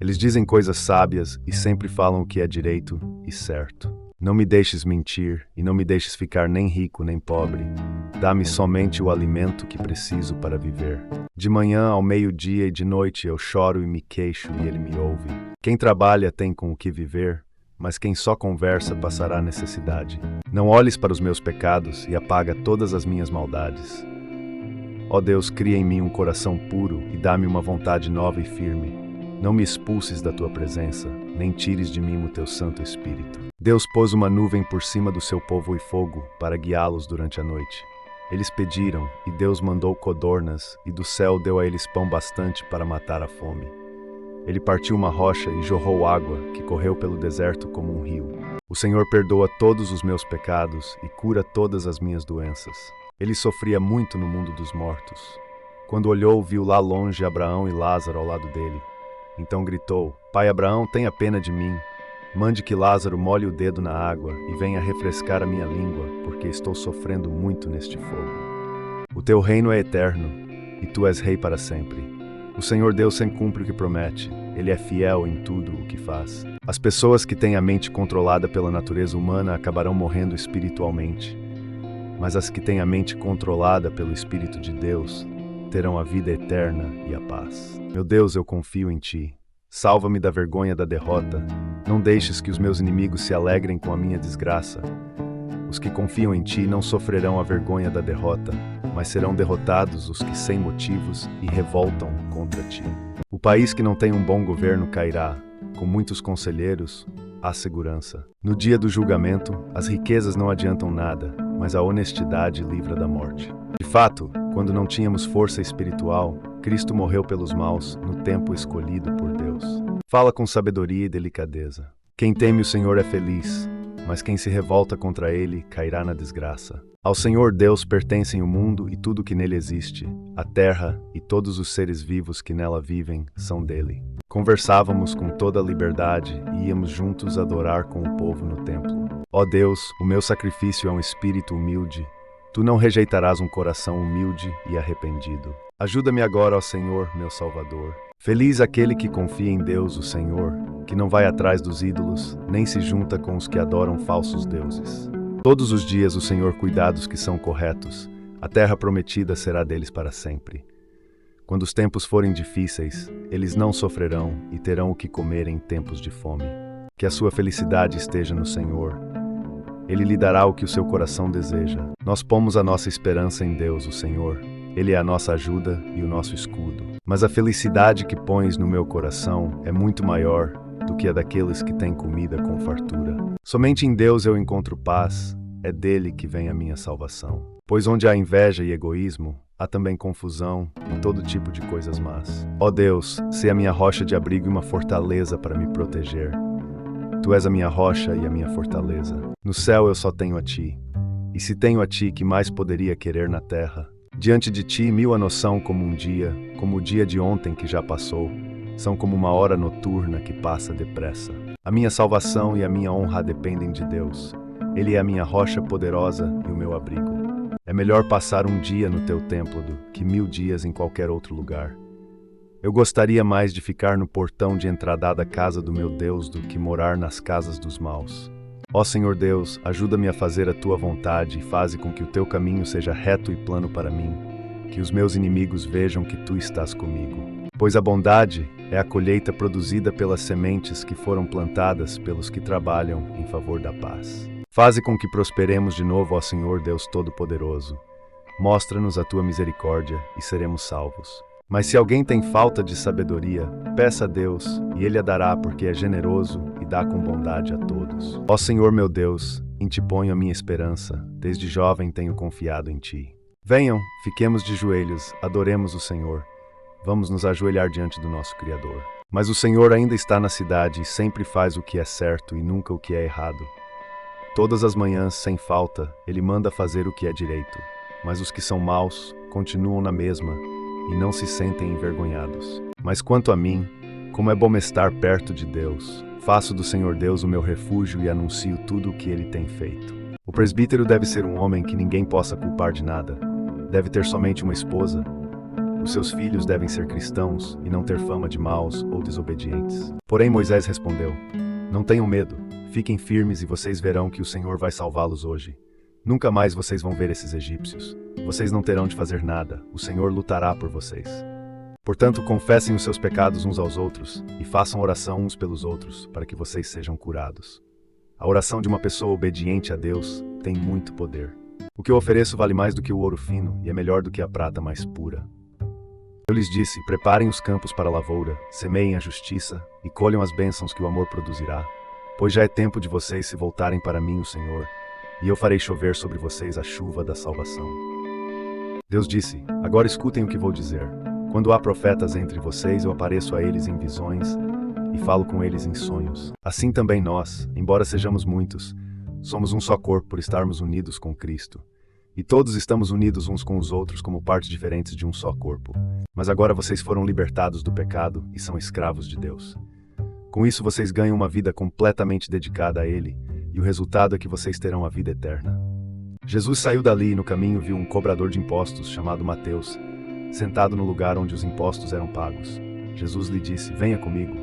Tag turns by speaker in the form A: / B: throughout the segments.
A: Eles dizem coisas sábias e sempre falam o que é direito e certo. Não me deixes mentir e não me deixes ficar nem rico nem pobre. Dá-me somente o alimento que preciso para viver. De manhã ao meio-dia e de noite eu choro e me queixo e ele me ouve. Quem trabalha tem com o que viver, mas quem só conversa passará necessidade. Não olhes para os meus pecados e apaga todas as minhas maldades. Ó Deus, cria em mim um coração puro e dá-me uma vontade nova e firme. Não me expulses da tua presença, nem tires de mim o teu Santo Espírito. Deus pôs uma nuvem por cima do seu povo e fogo para guiá-los durante a noite. Eles pediram, e Deus mandou codornas, e do céu deu a eles pão bastante para matar a fome. Ele partiu uma rocha e jorrou água, que correu pelo deserto como um rio. O Senhor perdoa todos os meus pecados e cura todas as minhas doenças. Ele sofria muito no mundo dos mortos. Quando olhou, viu lá longe Abraão e Lázaro ao lado dele. Então gritou: Pai Abraão, tenha pena de mim. Mande que Lázaro molhe o dedo na água e venha refrescar a minha língua, porque estou sofrendo muito neste fogo. O teu reino é eterno, e tu és rei para sempre. O Senhor Deus sempre cumpre o que promete. Ele é fiel em tudo o que faz. As pessoas que têm a mente controlada pela natureza humana acabarão morrendo espiritualmente. Mas as que têm a mente controlada pelo Espírito de Deus terão a vida eterna e a paz. Meu Deus, eu confio em ti. Salva-me da vergonha da derrota. Não deixes que os meus inimigos se alegrem com a minha desgraça. Os que confiam em ti não sofrerão a vergonha da derrota, mas serão derrotados os que sem motivos e revoltam contra ti. O país que não tem um bom governo cairá. Com muitos conselheiros, há segurança. No dia do julgamento, as riquezas não adiantam nada, mas a honestidade livra da morte. De fato, quando não tínhamos força espiritual, Cristo morreu pelos maus no tempo escolhido por Deus. Fala com sabedoria e delicadeza. Quem teme o Senhor é feliz, mas quem se revolta contra ele cairá na desgraça. Ao Senhor Deus pertencem o mundo e tudo que nele existe. A terra e todos os seres vivos que nela vivem são dele. Conversávamos com toda a liberdade e íamos juntos adorar com o povo no templo. Ó Deus, o meu sacrifício é um espírito humilde. Tu não rejeitarás um coração humilde e arrependido. Ajuda-me agora, ó Senhor, meu Salvador. Feliz aquele que confia em Deus, o Senhor, que não vai atrás dos ídolos, nem se junta com os que adoram falsos deuses. Todos os dias o Senhor cuida dos que são corretos. A terra prometida será deles para sempre. Quando os tempos forem difíceis, eles não sofrerão e terão o que comer em tempos de fome. Que a sua felicidade esteja no Senhor. Ele lhe dará o que o seu coração deseja. Nós pomos a nossa esperança em Deus, o Senhor. Ele é a nossa ajuda e o nosso escudo. Mas a felicidade que pões no meu coração é muito maior do que a daqueles que têm comida com fartura. Somente em Deus eu encontro paz, é dele que vem a minha salvação. Pois onde há inveja e egoísmo, há também confusão e todo tipo de coisas más. Ó Deus, sê a minha rocha de abrigo e uma fortaleza para me proteger. Tu és a minha rocha e a minha fortaleza. No céu eu só tenho a ti. E se tenho a ti, que mais poderia querer na terra? Diante de ti, mil a noção como um dia, como o dia de ontem que já passou, são como uma hora noturna que passa depressa. A minha salvação e a minha honra dependem de Deus. Ele é a minha rocha poderosa e o meu abrigo. É melhor passar um dia no teu templo do que 1000 dias em qualquer outro lugar. Eu gostaria mais de ficar no portão de entrada da casa do meu Deus do que morar nas casas dos maus. Ó Senhor Deus, ajuda-me a fazer a tua vontade e faze com que o teu caminho seja reto e plano para mim, que os meus inimigos vejam que tu estás comigo. Pois a bondade é a colheita produzida pelas sementes que foram plantadas pelos que trabalham em favor da paz. Faze com que prosperemos de novo, ó Senhor Deus Todo-Poderoso. Mostra-nos a tua misericórdia e seremos salvos. Mas se alguém tem falta de sabedoria, peça a Deus, e Ele a dará, porque é generoso e dá com bondade a todos. Ó Senhor meu Deus, em ti ponho a minha esperança, desde jovem tenho confiado em ti. Venham, fiquemos de joelhos, adoremos o Senhor. Vamos nos ajoelhar diante do nosso Criador. Mas o Senhor ainda está na cidade e sempre faz o que é certo e nunca o que é errado. Todas as manhãs, sem falta, Ele manda fazer o que é direito. Mas os que são maus continuam na mesma e não se sentem envergonhados. Mas quanto a mim, como é bom estar perto de Deus. Faço do Senhor Deus o meu refúgio e anuncio tudo o que Ele tem feito. O presbítero deve ser um homem que ninguém possa culpar de nada. Deve ter somente uma esposa. Os seus filhos devem ser cristãos e não ter fama de maus ou desobedientes. Porém Moisés respondeu: Não tenham medo, fiquem firmes e vocês verão que o Senhor vai salvá-los hoje. Nunca mais vocês vão ver esses egípcios. Vocês não terão de fazer nada, o Senhor lutará por vocês. Portanto, confessem os seus pecados uns aos outros e façam oração uns pelos outros, para que vocês sejam curados. A oração de uma pessoa obediente a Deus tem muito poder. O que eu ofereço vale mais do que o ouro fino e é melhor do que a prata mais pura. Eu lhes disse: preparem os campos para a lavoura, semeiem a justiça e colham as bênçãos que o amor produzirá. Pois já é tempo de vocês se voltarem para mim, o Senhor, e eu farei chover sobre vocês a chuva da salvação. Deus disse: agora escutem o que vou dizer. Quando há profetas entre vocês, eu apareço a eles em visões e falo com eles em sonhos. Assim também nós, embora sejamos muitos, somos um só corpo por estarmos unidos com Cristo. E todos estamos unidos uns com os outros como partes diferentes de um só corpo. Mas agora vocês foram libertados do pecado e são escravos de Deus. Com isso vocês ganham uma vida completamente dedicada a Ele, e o resultado é que vocês terão a vida eterna. Jesus saiu dali e no caminho viu um cobrador de impostos chamado Mateus, sentado no lugar onde os impostos eram pagos. Jesus lhe disse: venha comigo.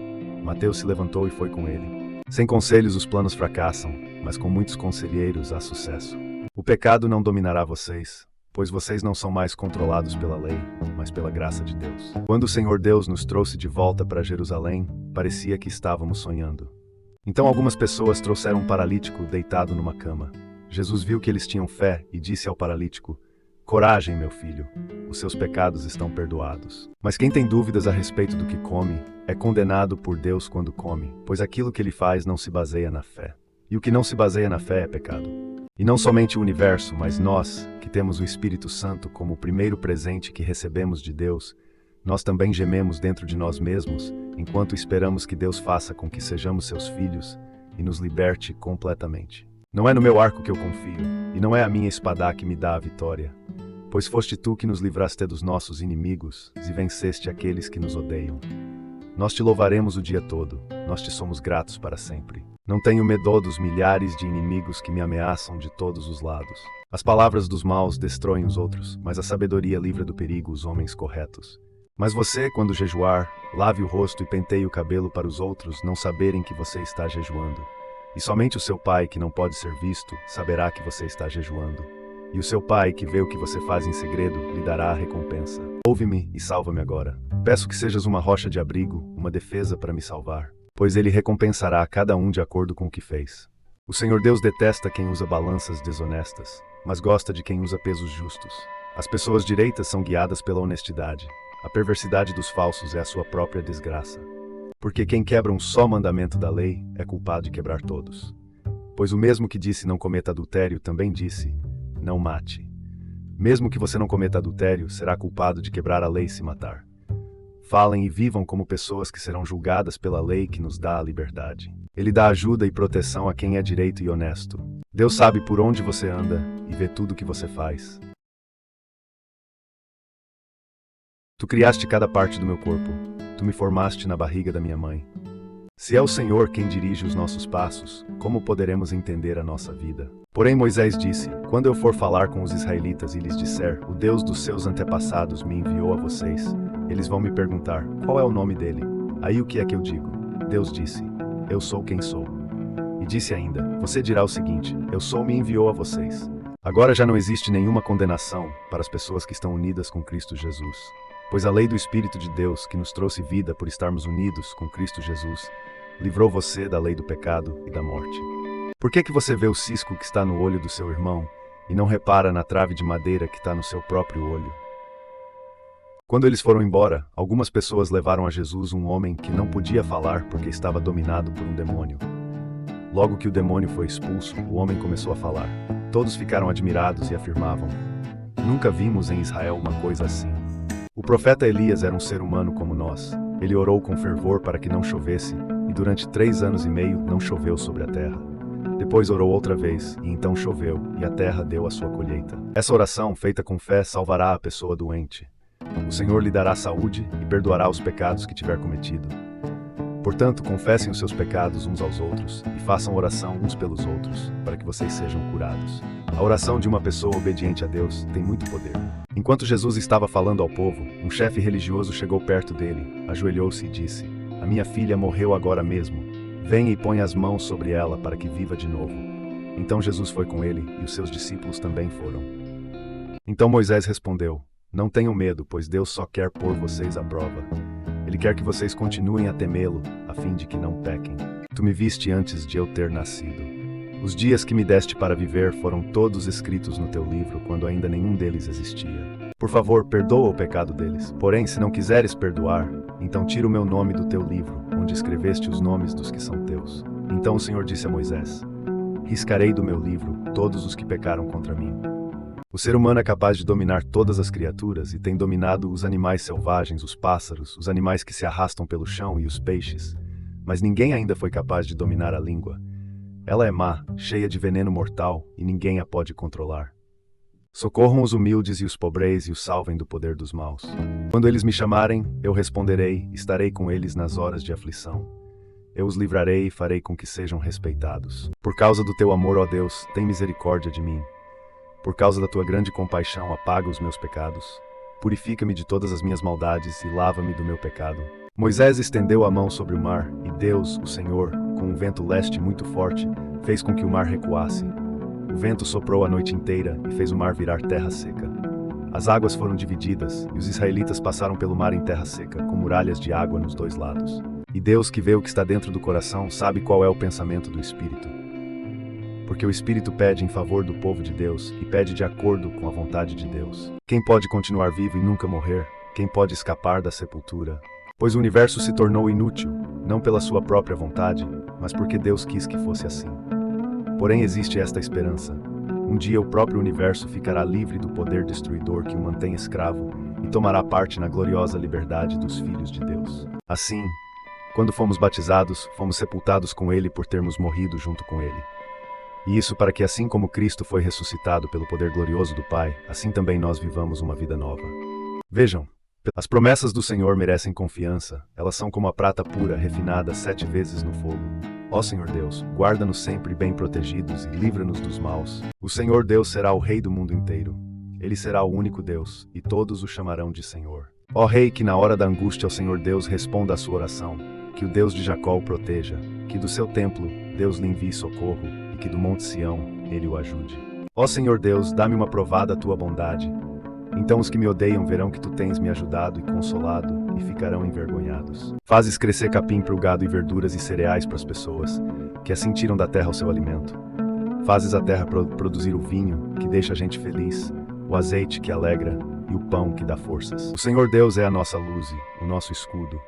A: Mateus se levantou e foi com ele. Sem conselhos os planos fracassam, mas com muitos conselheiros há sucesso. O pecado não dominará vocês, pois vocês não são mais controlados pela lei, mas pela graça de Deus. Quando o Senhor Deus nos trouxe de volta para Jerusalém, parecia que estávamos sonhando. Então algumas pessoas trouxeram um paralítico deitado numa cama. Jesus viu que eles tinham fé e disse ao paralítico: coragem, meu filho, os seus pecados estão perdoados. Mas quem tem dúvidas a respeito do que come, é condenado por Deus quando come, pois aquilo que ele faz não se baseia na fé. E o que não se baseia na fé é pecado. E não somente o universo, mas nós, que temos o Espírito Santo como o primeiro presente que recebemos de Deus, nós também gememos dentro de nós mesmos, enquanto esperamos que Deus faça com que sejamos seus filhos e nos liberte completamente. Não é no meu arco que eu confio, e não é a minha espada que me dá a vitória, pois foste tu que nos livraste dos nossos inimigos e venceste aqueles que nos odeiam. Nós te louvaremos o dia todo, nós te somos gratos para sempre. Não tenho medo dos milhares de inimigos que me ameaçam de todos os lados. As palavras dos maus destroem os outros, mas a sabedoria livra do perigo os homens corretos. Mas você, quando jejuar, lave o rosto e penteie o cabelo para os outros não saberem que você está jejuando. E somente o seu pai, que não pode ser visto, saberá que você está jejuando. E o seu pai, que vê o que você faz em segredo, lhe dará a recompensa. Ouve-me e salva-me agora. Peço que sejas uma rocha de abrigo, uma defesa para me salvar, pois ele recompensará a cada um de acordo com o que fez. O Senhor Deus detesta quem usa balanças desonestas, mas gosta de quem usa pesos justos. As pessoas direitas são guiadas pela honestidade. A perversidade dos falsos é a sua própria desgraça. Porque quem quebra um só mandamento da lei é culpado de quebrar todos. Pois o mesmo que disse não cometa adultério também disse: não mate. Mesmo que você não cometa adultério, será culpado de quebrar a lei se matar. Falem e vivam como pessoas que serão julgadas pela lei que nos dá a liberdade. Ele dá ajuda e proteção a quem é direito e honesto. Deus sabe por onde você anda e vê tudo o que você faz. Tu criaste cada parte do meu corpo. Tu me formaste na barriga da minha mãe. Se é o Senhor quem dirige os nossos passos, como poderemos entender a nossa vida? Porém Moisés disse: quando eu for falar com os israelitas e lhes disser: o Deus dos seus antepassados me enviou a vocês, eles vão me perguntar: qual é o nome dele? Aí o que é que eu digo? Deus disse: eu sou quem sou. E disse ainda: você dirá o seguinte: eu sou me enviou a vocês. Agora já não existe nenhuma condenação para as pessoas que estão unidas com Cristo Jesus. Pois a lei do Espírito de Deus, que nos trouxe vida por estarmos unidos com Cristo Jesus, livrou você da lei do pecado e da morte. Por que você vê o cisco que está no olho do seu irmão e não repara na trave de madeira que está no seu próprio olho? Quando eles foram embora, algumas pessoas levaram a Jesus um homem que não podia falar porque estava dominado por um demônio. Logo que o demônio foi expulso, o homem começou a falar. Todos ficaram admirados e afirmavam: nunca vimos em Israel uma coisa assim. O profeta Elias era um ser humano como nós. Ele orou com fervor para que não chovesse, e durante 3 anos e meio não choveu sobre a terra. Depois orou outra vez, e então choveu, e a terra deu a sua colheita. Essa oração, feita com fé, salvará a pessoa doente. O Senhor lhe dará saúde e perdoará os pecados que tiver cometido. Portanto, confessem os seus pecados uns aos outros, e façam oração uns pelos outros, para que vocês sejam curados. A oração de uma pessoa obediente a Deus tem muito poder. Enquanto Jesus estava falando ao povo, um chefe religioso chegou perto dele, ajoelhou-se e disse: "A minha filha morreu agora mesmo. Venha e ponha as mãos sobre ela para que viva de novo." Então Jesus foi com ele, e os seus discípulos também foram. Então Moisés respondeu: "Não tenham medo, pois Deus só quer pôr vocês à prova. Ele quer que vocês continuem a temê-lo, a fim de que não pequem. Tu me viste antes de eu ter nascido. Os dias que me deste para viver foram todos escritos no teu livro, quando ainda nenhum deles existia. Por favor, perdoa o pecado deles. Porém, se não quiseres perdoar, então tira o meu nome do teu livro, onde escreveste os nomes dos que são teus." Então o Senhor disse a Moisés: "Riscarei do meu livro todos os que pecaram contra mim." O ser humano é capaz de dominar todas as criaturas e tem dominado os animais selvagens, os pássaros, os animais que se arrastam pelo chão e os peixes. Mas ninguém ainda foi capaz de dominar a língua. Ela é má, cheia de veneno mortal, e ninguém a pode controlar. Socorram os humildes e os pobres e os salvem do poder dos maus. Quando eles me chamarem, eu responderei, estarei com eles nas horas de aflição. Eu os livrarei e farei com que sejam respeitados. Por causa do teu amor, ó Deus, tem misericórdia de mim. Por causa da tua grande compaixão, apaga os meus pecados. Purifica-me de todas as minhas maldades e lava-me do meu pecado. Moisés estendeu a mão sobre o mar, e Deus, o Senhor, com um vento leste muito forte, fez com que o mar recuasse. O vento soprou a noite inteira e fez o mar virar terra seca. As águas foram divididas, e os israelitas passaram pelo mar em terra seca, com muralhas de água nos dois lados. E Deus, que vê o que está dentro do coração, sabe qual é o pensamento do Espírito. Porque o Espírito pede em favor do povo de Deus, e pede de acordo com a vontade de Deus. Quem pode continuar vivo e nunca morrer? Quem pode escapar da sepultura? Pois o universo se tornou inútil, não pela sua própria vontade, mas porque Deus quis que fosse assim. Porém existe esta esperança. Um dia o próprio universo ficará livre do poder destruidor que o mantém escravo e tomará parte na gloriosa liberdade dos filhos de Deus. Assim, quando fomos batizados, fomos sepultados com ele por termos morrido junto com ele. E isso para que, assim como Cristo foi ressuscitado pelo poder glorioso do Pai, assim também nós vivamos uma vida nova. Vejam, as promessas do Senhor merecem confiança. Elas são como a prata pura, refinada 7 vezes no fogo. Ó Senhor Deus, guarda-nos sempre bem protegidos e livra-nos dos maus. O Senhor Deus será o Rei do mundo inteiro. Ele será o único Deus, e todos o chamarão de Senhor. Ó Rei, que na hora da angústia o Senhor Deus responda à sua oração. Que o Deus de Jacó o proteja. Que do seu templo Deus lhe envie socorro, e que do monte Sião ele o ajude. Ó Senhor Deus, dá-me uma provada a tua bondade. Então os que me odeiam verão que tu tens me ajudado e consolado, e ficarão envergonhados. Fazes crescer capim para o gado e verduras e cereais para as pessoas, que assim tiram da terra o seu alimento. Fazes a terra produzir o vinho, que deixa a gente feliz, o azeite que alegra e o pão que dá forças. O Senhor Deus é a nossa luz e o nosso escudo.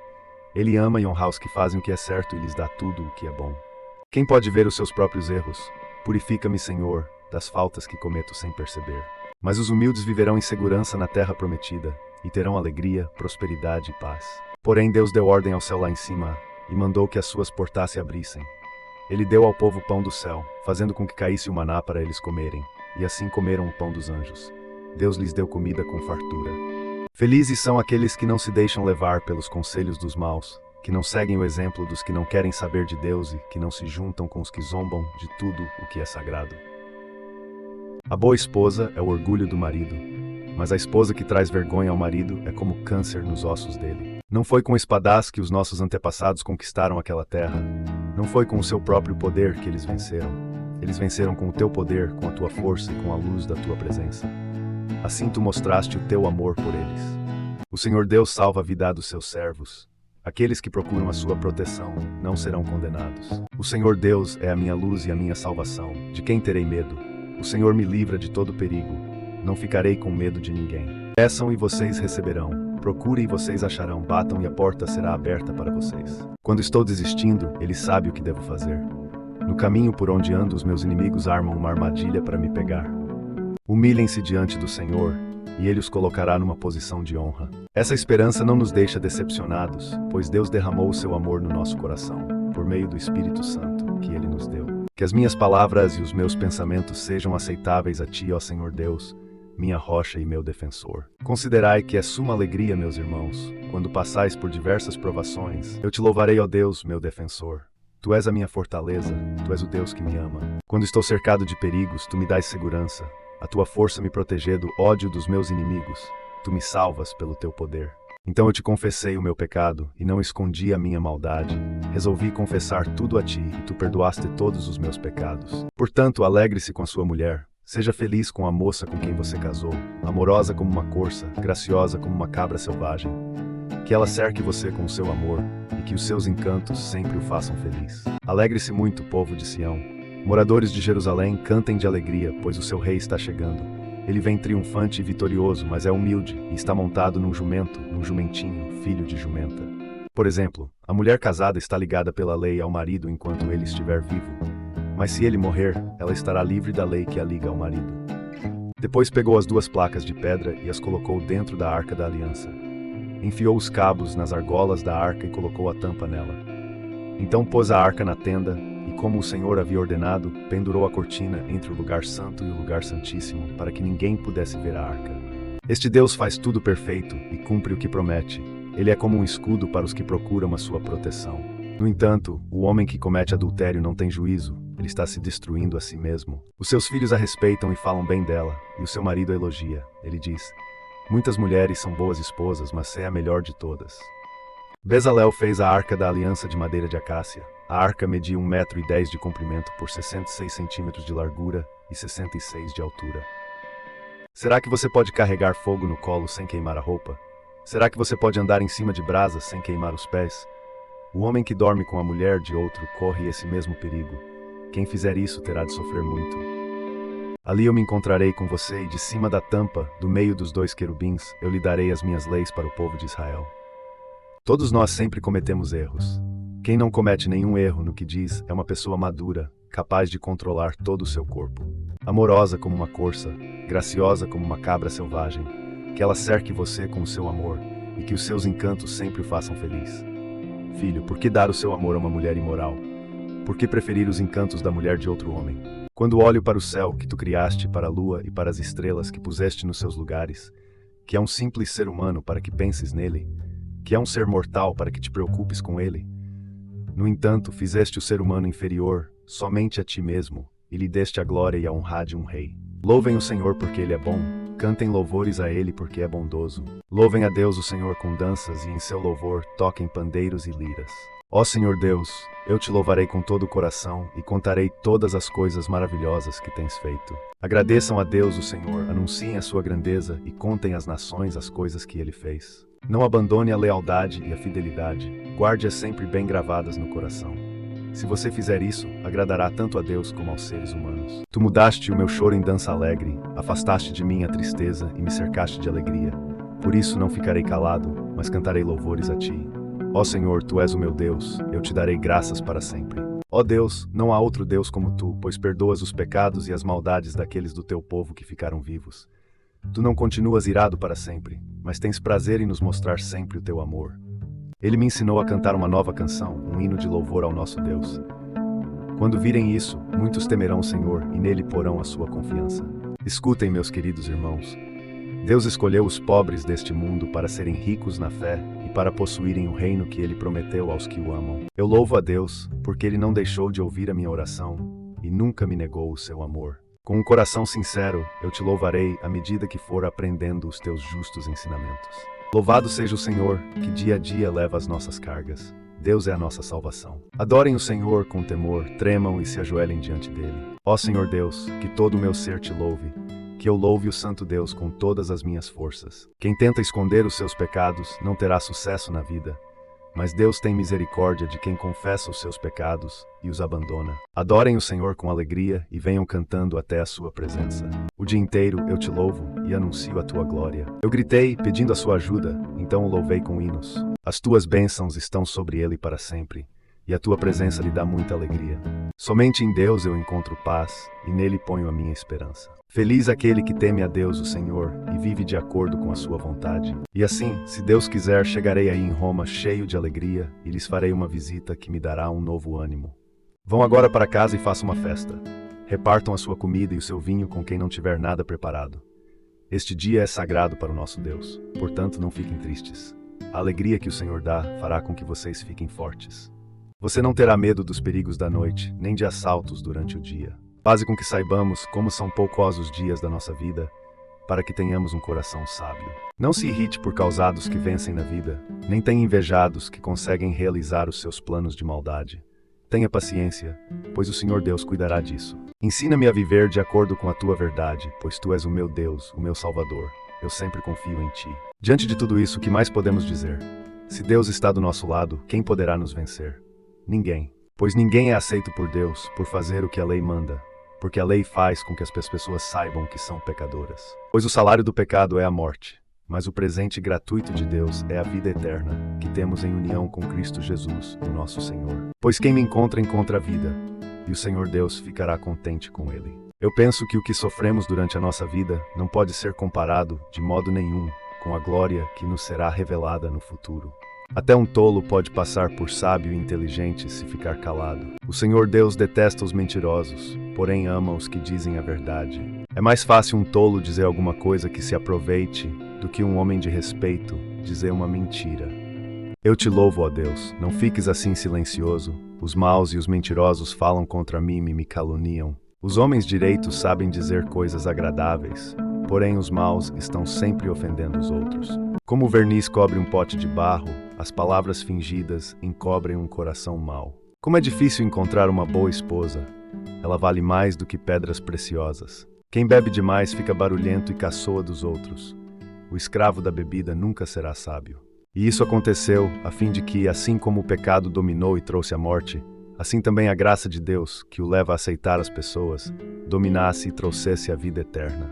A: Ele ama e honra os que fazem o que é certo e lhes dá tudo o que é bom. Quem pode ver os seus próprios erros? Purifica-me, Senhor, das faltas que cometo sem perceber. Mas os humildes viverão em segurança na terra prometida, e terão alegria, prosperidade e paz. Porém Deus deu ordem ao céu lá em cima, e mandou que as suas portas se abrissem. Ele deu ao povo o pão do céu, fazendo com que caísse o maná para eles comerem, e assim comeram o pão dos anjos. Deus lhes deu comida com fartura. Felizes são aqueles que não se deixam levar pelos conselhos dos maus, que não seguem o exemplo dos que não querem saber de Deus e que não se juntam com os que zombam de tudo o que é sagrado. A boa esposa é o orgulho do marido, mas a esposa que traz vergonha ao marido é como câncer nos ossos dele. Não foi com espadas que os nossos antepassados conquistaram aquela terra. Não foi com o seu próprio poder que eles venceram. Eles venceram com o teu poder, com a tua força e com a luz da tua presença. Assim tu mostraste o teu amor por eles. O Senhor Deus salva a vida dos seus servos. Aqueles que procuram a sua proteção não serão condenados. O Senhor Deus é a minha luz e a minha salvação. De quem terei medo? O Senhor me livra de todo perigo. Não ficarei com medo de ninguém. Peçam e vocês receberão. Procurem e vocês acharão. Batam e a porta será aberta para vocês. Quando estou desistindo, Ele sabe o que devo fazer. No caminho por onde ando, os meus inimigos armam uma armadilha para me pegar. Humilhem-se diante do Senhor, e Ele os colocará numa posição de honra. Essa esperança não nos deixa decepcionados, pois Deus derramou o seu amor no nosso coração, por meio do Espírito Santo, que Ele nos deu. Que as minhas palavras e os meus pensamentos sejam aceitáveis a Ti, ó Senhor Deus, minha rocha e meu defensor. Considerai que é suma alegria, meus irmãos, quando passais por diversas provações. Eu te louvarei, ó Deus, meu defensor. Tu és a minha fortaleza, Tu és o Deus que me ama. Quando estou cercado de perigos, Tu me dás segurança. a tua força me proteger do ódio dos meus inimigos. Tu me salvas pelo teu poder. Então eu te confessei o meu pecado, e não escondi a minha maldade. Resolvi confessar tudo a ti, e tu perdoaste todos os meus pecados. Portanto, alegre-se com a sua mulher. Seja feliz com a moça com quem você casou, amorosa como uma corça, graciosa como uma cabra selvagem. Que ela cerque você com o seu amor, e que os seus encantos sempre o façam feliz. Alegre-se muito, povo de Sião. Moradores de Jerusalém, cantem de alegria, pois o seu rei está chegando. Ele vem triunfante e vitorioso, mas é humilde, e está montado num jumento, num jumentinho, filho de jumenta. Por exemplo, a mulher casada está ligada pela lei ao marido enquanto ele estiver vivo. Mas se ele morrer, ela estará livre da lei que a liga ao marido. Depois pegou as 2 placas de pedra e as colocou dentro da arca da aliança. Enfiou os cabos nas argolas da arca e colocou a tampa nela. Então pôs a arca na tenda, e como o Senhor havia ordenado, pendurou a cortina entre o lugar santo e o lugar santíssimo, para que ninguém pudesse ver a arca. Este Deus faz tudo perfeito e cumpre o que promete. Ele é como um escudo para os que procuram a sua proteção. No entanto, o homem que comete adultério não tem juízo, ele está se destruindo a si mesmo. Os seus filhos a respeitam e falam bem dela, e o seu marido a elogia. Ele diz: muitas mulheres são boas esposas, mas você é a melhor de todas. Bezalel fez a arca da aliança de madeira de acácia. A arca media 1,10 m de comprimento por 66 centímetros de largura e 66 de altura. Será que você pode carregar fogo no colo sem queimar a roupa? Será que você pode andar em cima de brasas sem queimar os pés? O homem que dorme com a mulher de outro corre esse mesmo perigo. Quem fizer isso terá de sofrer muito. Ali eu me encontrarei com você e de cima da tampa, do meio dos 2 querubins, eu lhe darei as minhas leis para o povo de Israel. Todos nós sempre cometemos erros. Quem não comete nenhum erro no que diz é uma pessoa madura, capaz de controlar todo o seu corpo. Amorosa como uma corça, graciosa como uma cabra selvagem. Que ela cerque você com o seu amor e que os seus encantos sempre o façam feliz. Filho, por que dar o seu amor a uma mulher imoral? Por que preferir os encantos da mulher de outro homem? Quando olho para o céu que tu criaste, para a lua e para as estrelas que puseste nos seus lugares, que é um simples ser humano para que penses nele, que é um ser mortal para que te preocupes com ele. No entanto, fizeste o ser humano inferior, somente a ti mesmo, e lhe deste a glória e a honra de um rei. Louvem o Senhor porque ele é bom, cantem louvores a ele porque é bondoso. Louvem a Deus o Senhor com danças e em seu louvor toquem pandeiros e liras. Ó Senhor Deus, eu te louvarei com todo o coração e contarei todas as coisas maravilhosas que tens feito. Agradeçam a Deus o Senhor, anunciem a sua grandeza e contem às nações as coisas que ele fez. Não abandone a lealdade e a fidelidade, guarde-as sempre bem gravadas no coração. Se você fizer isso, agradará tanto a Deus como aos seres humanos. Tu mudaste o meu choro em dança alegre, afastaste de mim a tristeza e me cercaste de alegria. Por isso não ficarei calado, mas cantarei louvores a ti. Ó Senhor, tu és o meu Deus, eu te darei graças para sempre. Ó Deus, não há outro Deus como tu, pois perdoas os pecados e as maldades daqueles do teu povo que ficaram vivos. Tu não continuas irado para sempre, mas tens prazer em nos mostrar sempre o teu amor. Ele me ensinou a cantar uma nova canção, um hino de louvor ao nosso Deus. Quando virem isso, muitos temerão o Senhor e nele porão a sua confiança. Escutem, meus queridos irmãos. Deus escolheu os pobres deste mundo para serem ricos na fé e para possuírem o reino que ele prometeu aos que o amam. Eu louvo a Deus, porque ele não deixou de ouvir a minha oração e nunca me negou o seu amor. Com um coração sincero, eu te louvarei à medida que for aprendendo os teus justos ensinamentos. Louvado seja o Senhor, que dia a dia leva as nossas cargas. Deus é a nossa salvação. Adorem o Senhor com temor, tremam e se ajoelhem diante dele. Ó Senhor Deus, que todo o meu ser te louve, que eu louve o Santo Deus com todas as minhas forças. Quem tenta esconder os seus pecados não terá sucesso na vida, mas Deus tem misericórdia de quem confessa os seus pecados e os abandona. Adorem o Senhor com alegria e venham cantando até a sua presença. O dia inteiro eu te louvo e anuncio a tua glória. Eu gritei, pedindo a sua ajuda, então o louvei com hinos. As tuas bênçãos estão sobre ele para sempre, e a tua presença lhe dá muita alegria. Somente em Deus eu encontro paz, e nele ponho a minha esperança. Feliz aquele que teme a Deus o Senhor e vive de acordo com a sua vontade. E assim, se Deus quiser, chegarei aí em Roma cheio de alegria e lhes farei uma visita que me dará um novo ânimo. Vão agora para casa e façam uma festa. Repartam a sua comida e o seu vinho com quem não tiver nada preparado. Este dia é sagrado para o nosso Deus, portanto não fiquem tristes. A alegria que o Senhor dá fará com que vocês fiquem fortes. Você não terá medo dos perigos da noite, nem de assaltos durante o dia. Faze com que saibamos como são poucos os dias da nossa vida, para que tenhamos um coração sábio. Não se irrite por causados que vencem na vida, nem tenha invejados que conseguem realizar os seus planos de maldade. Tenha paciência, pois o Senhor Deus cuidará disso. Ensina-me a viver de acordo com a tua verdade, pois tu és o meu Deus, o meu Salvador. Eu sempre confio em ti. Diante de tudo isso, o que mais podemos dizer? Se Deus está do nosso lado, quem poderá nos vencer? Ninguém. Pois ninguém é aceito por Deus por fazer o que a lei manda, porque a lei faz com que as pessoas saibam que são pecadoras. Pois o salário do pecado é a morte, mas o presente gratuito de Deus é a vida eterna, que temos em união com Cristo Jesus, o nosso Senhor. Pois quem me encontra, encontra a vida, e o Senhor Deus ficará contente com ele. Eu penso que o que sofremos durante a nossa vida não pode ser comparado, de modo nenhum, com a glória que nos será revelada no futuro. Até um tolo pode passar por sábio e inteligente se ficar calado. O Senhor Deus detesta os mentirosos, porém ama os que dizem a verdade. É mais fácil um tolo dizer alguma coisa que se aproveite do que um homem de respeito dizer uma mentira. Eu te louvo, ó Deus, não fiques assim silencioso. Os maus e os mentirosos falam contra mim e me caluniam. Os homens direitos sabem dizer coisas agradáveis, porém os maus estão sempre ofendendo os outros. Como o verniz cobre um pote de barro, as palavras fingidas encobrem um coração mau. Como é difícil encontrar uma boa esposa. Ela vale mais do que pedras preciosas. Quem bebe demais fica barulhento e caçoa dos outros. O escravo da bebida nunca será sábio. E isso aconteceu a fim de que, assim como o pecado dominou e trouxe a morte, assim também a graça de Deus, que o leva a aceitar as pessoas, dominasse e trouxesse a vida eterna.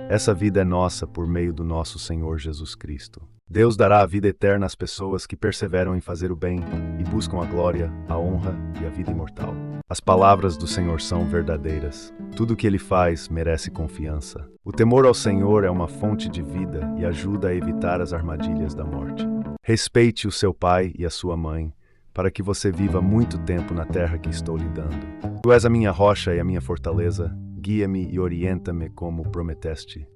A: Essa vida é nossa por meio do nosso Senhor Jesus Cristo. Deus dará a vida eterna às pessoas que perseveram em fazer o bem e buscam a glória, a honra e a vida imortal. As palavras do Senhor são verdadeiras. Tudo o que Ele faz merece confiança. O temor ao Senhor é uma fonte de vida e ajuda a evitar as armadilhas da morte. Respeite o seu pai e a sua mãe, para que você viva muito tempo na terra que estou lhe dando. Tu és a minha rocha e a minha fortaleza. Guia-me e orienta-me como prometeste.